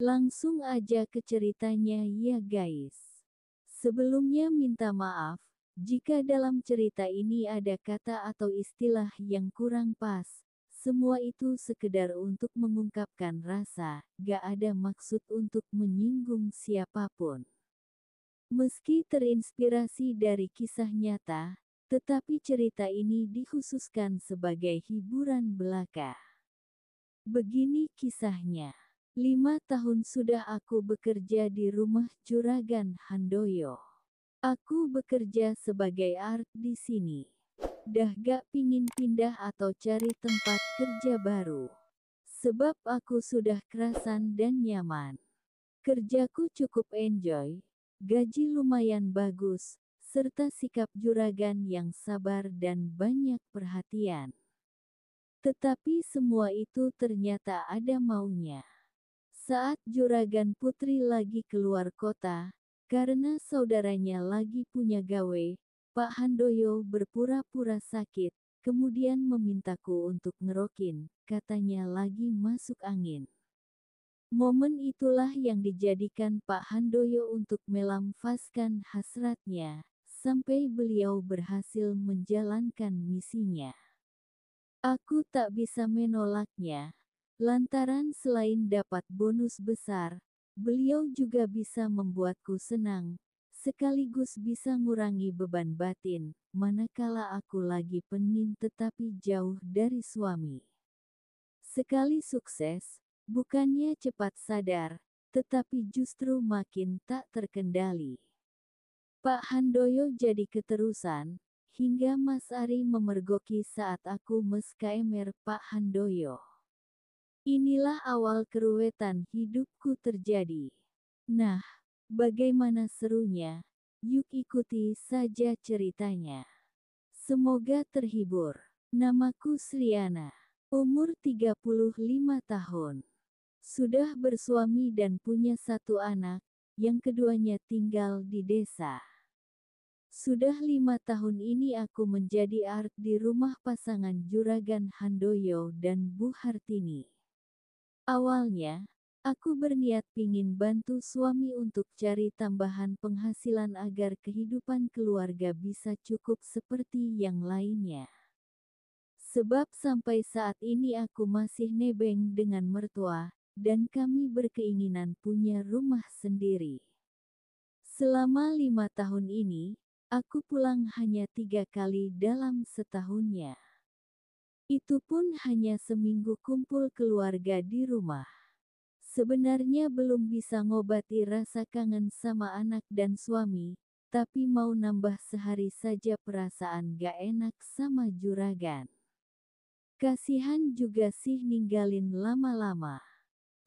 Langsung aja ke ceritanya ya guys. Sebelumnya minta maaf, jika dalam cerita ini ada kata atau istilah yang kurang pas. Semua itu sekedar untuk mengungkapkan rasa, gak ada maksud untuk menyinggung siapapun. Meski terinspirasi dari kisah nyata, tetapi cerita ini dikhususkan sebagai hiburan belaka. Begini kisahnya. 5 tahun sudah aku bekerja di rumah Juragan Handoyo. Aku bekerja sebagai art di sini. Dah gak pingin pindah atau cari tempat kerja baru. Sebab aku sudah kerasan dan nyaman. Kerjaku cukup enjoy, gaji lumayan bagus, serta sikap juragan yang sabar dan banyak perhatian. Tetapi semua itu ternyata ada maunya. Saat juragan putri lagi keluar kota, karena saudaranya lagi punya gawe, Pak Handoyo berpura-pura sakit, kemudian memintaku untuk ngerokin, katanya lagi masuk angin. Momen itulah yang dijadikan Pak Handoyo untuk melampiaskan hasratnya, sampai beliau berhasil menjalankan misinya. Aku tak bisa menolaknya. Lantaran selain dapat bonus besar, beliau juga bisa membuatku senang, sekaligus bisa ngurangi beban batin, manakala aku lagi pening tetapi jauh dari suami. Sekali sukses, bukannya cepat sadar, tetapi justru makin tak terkendali. Pak Handoyo jadi keterusan, hingga Mas Ari memergoki saat aku mes-KMR Pak Handoyo. Inilah awal keruwetan hidupku terjadi. Nah, bagaimana serunya? Yuk ikuti saja ceritanya. Semoga terhibur. Namaku Sriana. Umur 35 tahun. Sudah bersuami dan punya satu anak, yang keduanya tinggal di desa. Sudah 5 tahun ini aku menjadi art di rumah pasangan Juragan Handoyo dan Bu Hartini. Awalnya, aku berniat pingin bantu suami untuk cari tambahan penghasilan agar kehidupan keluarga bisa cukup seperti yang lainnya. Sebab sampai saat ini aku masih nebeng dengan mertua, dan kami berkeinginan punya rumah sendiri. Selama 5 tahun ini, aku pulang hanya 3 kali dalam setahunnya. Itu pun hanya seminggu kumpul keluarga di rumah. Sebenarnya belum bisa ngobati rasa kangen sama anak dan suami, tapi mau nambah sehari saja perasaan gak enak sama juragan. Kasihan juga sih ninggalin lama-lama.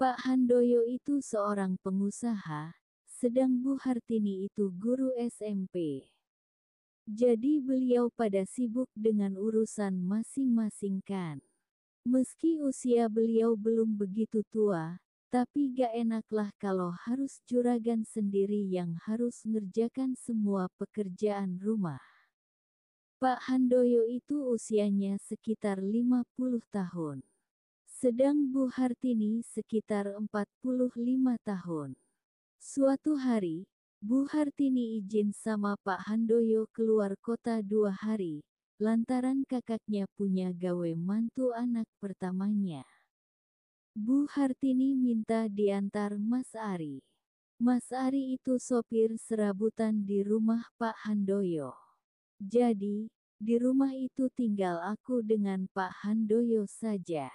Pak Handoyo itu seorang pengusaha, sedang Bu Hartini itu guru SMP. Jadi beliau pada sibuk dengan urusan masing-masing kan. Meski usia beliau belum begitu tua, tapi gak enaklah kalau harus juragan sendiri yang harus ngerjakan semua pekerjaan rumah. Pak Handoyo itu usianya sekitar 50 tahun. Sedang Bu Hartini sekitar 45 tahun. Suatu hari, Bu Hartini izin sama Pak Handoyo keluar kota 2 hari, lantaran kakaknya punya gawe mantu anak pertamanya. Bu Hartini minta diantar Mas Ari. Mas Ari itu sopir serabutan di rumah Pak Handoyo. Jadi, di rumah itu tinggal aku dengan Pak Handoyo saja.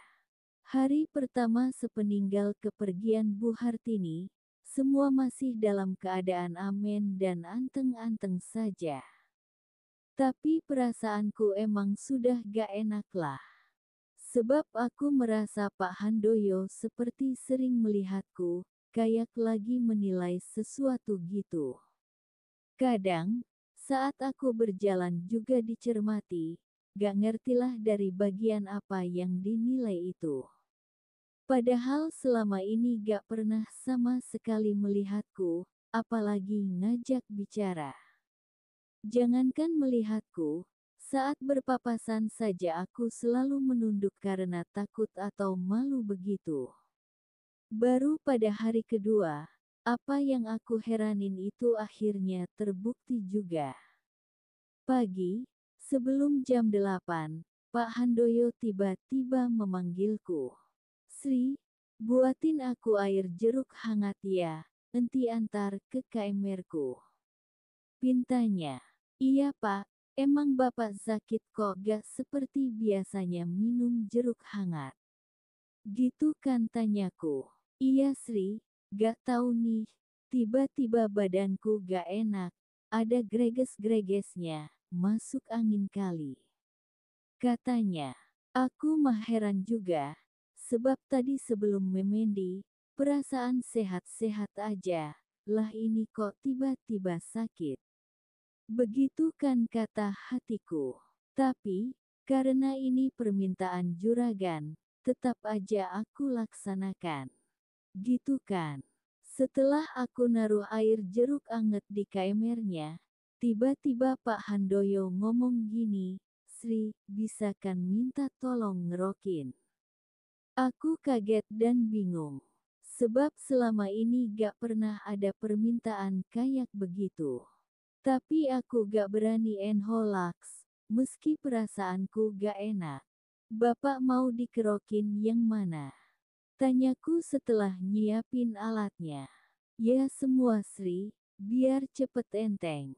Hari pertama sepeninggal kepergian Bu Hartini, semua masih dalam keadaan aman dan anteng-anteng saja. Tapi perasaanku emang sudah gak enak lah. Sebab aku merasa Pak Handoyo seperti sering melihatku, kayak lagi menilai sesuatu gitu. Kadang, saat aku berjalan juga dicermati, gak ngertilah dari bagian apa yang dinilai itu. Padahal selama ini gak pernah sama sekali melihatku, apalagi ngajak bicara. Jangankan melihatku, saat berpapasan saja aku selalu menunduk karena takut atau malu begitu. Baru pada hari kedua, apa yang aku heranin itu akhirnya terbukti juga. Pagi, sebelum jam 8, Pak Handoyo tiba-tiba memanggilku. Sri, buatin aku air jeruk hangat ya, enti antar ke kamarku. Pintanya. Iya Pak, emang Bapak sakit kok gak seperti biasanya minum jeruk hangat. Gitu kan tanyaku. Iya Sri, gak tahu nih, tiba-tiba badanku gak enak, ada greges-gregesnya, masuk angin kali. Katanya. Aku mah heran juga, sebab tadi sebelum memendi, perasaan sehat-sehat aja, lah ini kok tiba-tiba sakit. Begitu kan kata hatiku. Tapi, karena ini permintaan juragan, tetap aja aku laksanakan. Gitu kan. Setelah aku naruh air jeruk anget di kamarnya, tiba-tiba Pak Handoyo ngomong gini, Sri, bisa kan minta tolong ngerokin. Aku kaget dan bingung. Sebab selama ini gak pernah ada permintaan kayak begitu. Tapi aku gak berani enholaks, meski perasaanku gak enak. Bapak mau dikerokin yang mana? Tanyaku setelah nyiapin alatnya. Ya semua Sri, biar cepet enteng.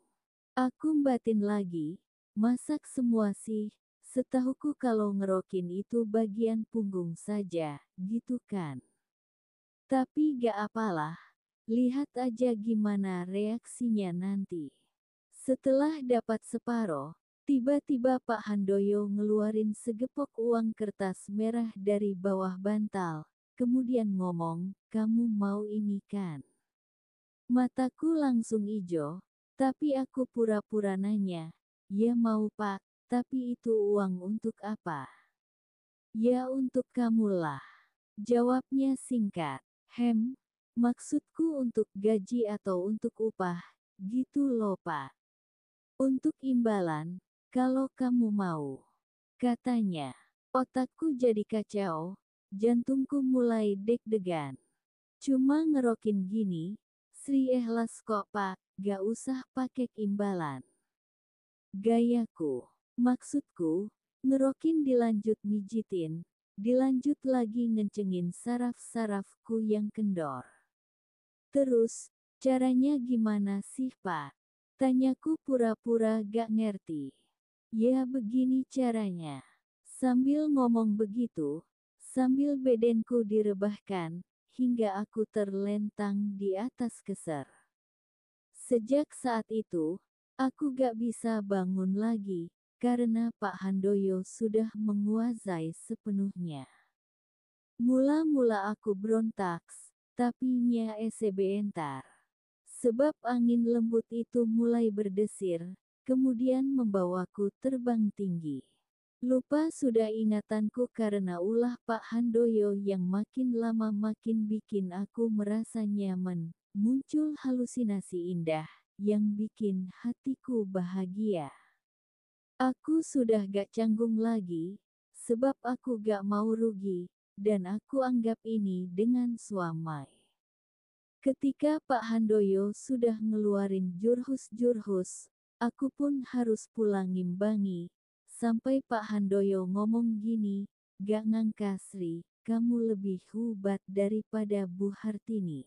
Aku batin lagi, masak semua sih, setahuku kalau ngerokin itu bagian punggung saja, gitu kan. Tapi gak apalah, lihat aja gimana reaksinya nanti. Setelah dapat separoh, tiba-tiba Pak Handoyo ngeluarin segepok uang kertas merah dari bawah bantal, kemudian ngomong, kamu mau ini kan? Mataku langsung ijo, tapi aku pura-pura nanya, ya mau Pak, tapi itu uang untuk apa? Ya untuk kamulah. Jawabnya singkat, maksudku untuk gaji atau untuk upah, gitu loh Pak. Untuk imbalan, kalau kamu mau. Katanya. Otakku jadi kacau, jantungku mulai deg-degan. Cuma ngerokin gini, Sri ikhlas kok Pak, gak usah pakai imbalan. Gayaku. Maksudku, ngerokin dilanjut mijitin, dilanjut lagi ngencengin saraf-sarafku yang kendor. Terus, caranya gimana sih Pak? Tanyaku pura-pura gak ngerti. Ya begini caranya. Sambil ngomong begitu, sambil badanku direbahkan, hingga aku terlentang di atas keser. Sejak saat itu, aku gak bisa bangun lagi, karena Pak Handoyo sudah menguasai sepenuhnya. Mula-mula aku berontak, tapi nya sebentar. Sebab angin lembut itu mulai berdesir, kemudian membawaku terbang tinggi. Lupa sudah ingatanku karena ulah Pak Handoyo yang makin lama makin bikin aku merasa nyaman. Muncul halusinasi indah, yang bikin hatiku bahagia. Aku sudah gak canggung lagi, sebab aku gak mau rugi, dan aku anggap ini dengan suamai. Ketika Pak Handoyo sudah ngeluarin jurhus-jurhus, aku pun harus pulang ngimbangi. Sampai Pak Handoyo ngomong gini, gak ngangka Sri, kamu lebih hebat daripada Bu Hartini.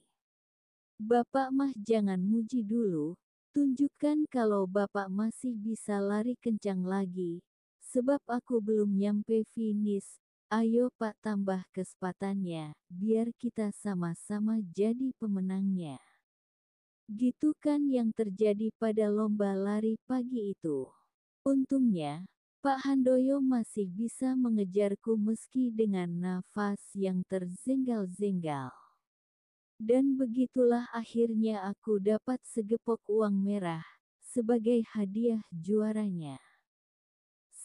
Bapak mah jangan muji dulu, tunjukkan kalau Bapak masih bisa lari kencang lagi, sebab aku belum nyampe finish. Ayo Pak tambah kecepatannya, biar kita sama-sama jadi pemenangnya. Gitu kan yang terjadi pada lomba lari pagi itu. Untungnya, Pak Handoyo masih bisa mengejarku meski dengan nafas yang terzengal-zengal. Dan begitulah akhirnya aku dapat segepok uang merah, sebagai hadiah juaranya.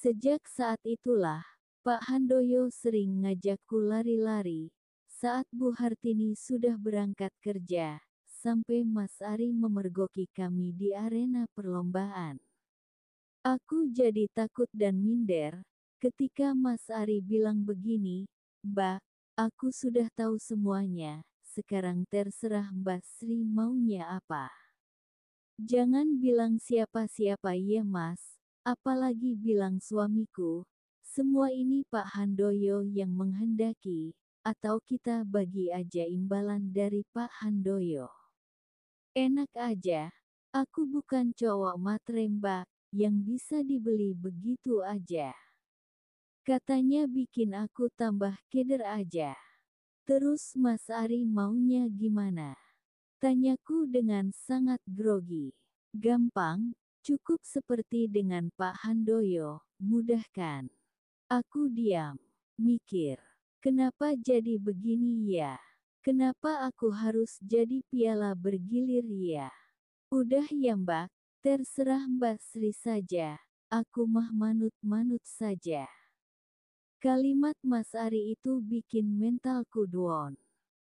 Sejak saat itulah, Pak Handoyo sering ngajakku lari-lari, saat Bu Hartini sudah berangkat kerja, sampai Mas Ari memergoki kami di arena perlombaan. Aku jadi takut dan minder, ketika Mas Ari bilang begini, Mbak, aku sudah tahu semuanya, sekarang terserah Mbak Sri maunya apa. Jangan bilang siapa-siapa ya Mas, apalagi bilang suamiku. Semua ini Pak Handoyo yang menghendaki, atau kita bagi aja imbalan dari Pak Handoyo. Enak aja, aku bukan cowok matrembak, yang bisa dibeli begitu aja. Katanya bikin aku tambah keder aja. Terus Mas Ari maunya gimana? Tanyaku dengan sangat grogi. Gampang, cukup seperti dengan Pak Handoyo, mudah kan? Aku diam, mikir. Kenapa jadi begini ya? Kenapa aku harus jadi piala bergilir ya? Udah ya Mbak, terserah Mbak Sri saja. Aku mah manut-manut saja. Kalimat Mas Ari itu bikin mentalku down.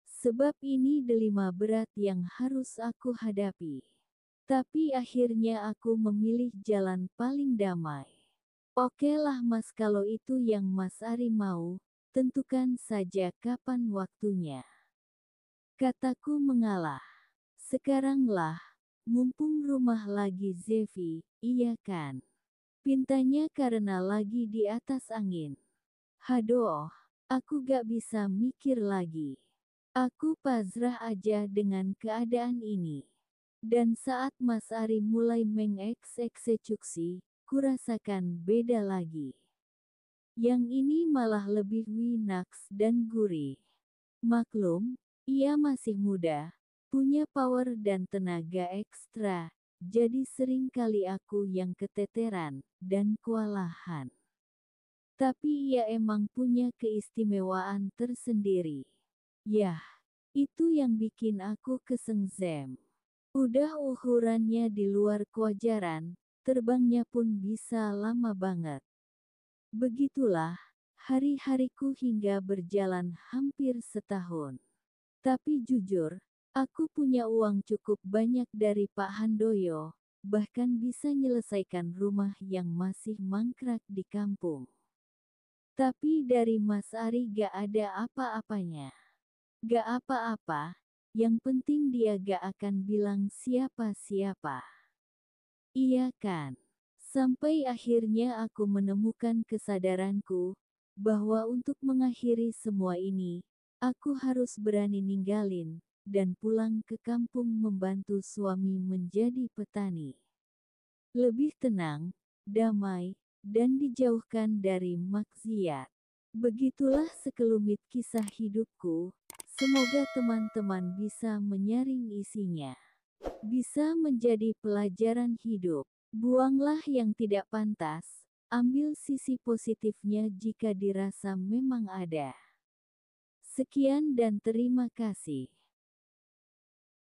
Sebab ini dilema berat yang harus aku hadapi. Tapi akhirnya aku memilih jalan paling damai. Oke lah Mas, kalau itu yang Mas Ari mau, tentukan saja kapan waktunya. Kataku mengalah. Sekarang lah, mumpung rumah lagi Zevi, iya kan? Pintanya karena lagi di atas angin. Hadoh, aku gak bisa mikir lagi. Aku pasrah aja dengan keadaan ini. Dan saat Mas Ari mulai mengeksekusi, kurasakan beda lagi. Yang ini malah lebih winaks dan gurih. Maklum, ia masih muda, punya power dan tenaga ekstra, jadi sering kali aku yang keteteran dan kewalahan. Tapi ia emang punya keistimewaan tersendiri. Yah, itu yang bikin aku kesengsem. Udah ukurannya di luar kewajaran, terbangnya pun bisa lama banget. Begitulah, hari-hariku hingga berjalan hampir setahun. Tapi jujur, aku punya uang cukup banyak dari Pak Handoyo, bahkan bisa menyelesaikan rumah yang masih mangkrak di kampung. Tapi dari Mas Ari gak ada apa-apanya. Gak apa-apa, yang penting dia gak akan bilang siapa-siapa. Iya kan? Sampai akhirnya aku menemukan kesadaranku, bahwa untuk mengakhiri semua ini, aku harus berani ninggalin, dan pulang ke kampung membantu suami menjadi petani. Lebih tenang, damai, dan dijauhkan dari maksiat. Begitulah sekelumit kisah hidupku, semoga teman-teman bisa menyaring isinya. Bisa menjadi pelajaran hidup. Buanglah yang tidak pantas, ambil sisi positifnya jika dirasa memang ada. Sekian dan terima kasih.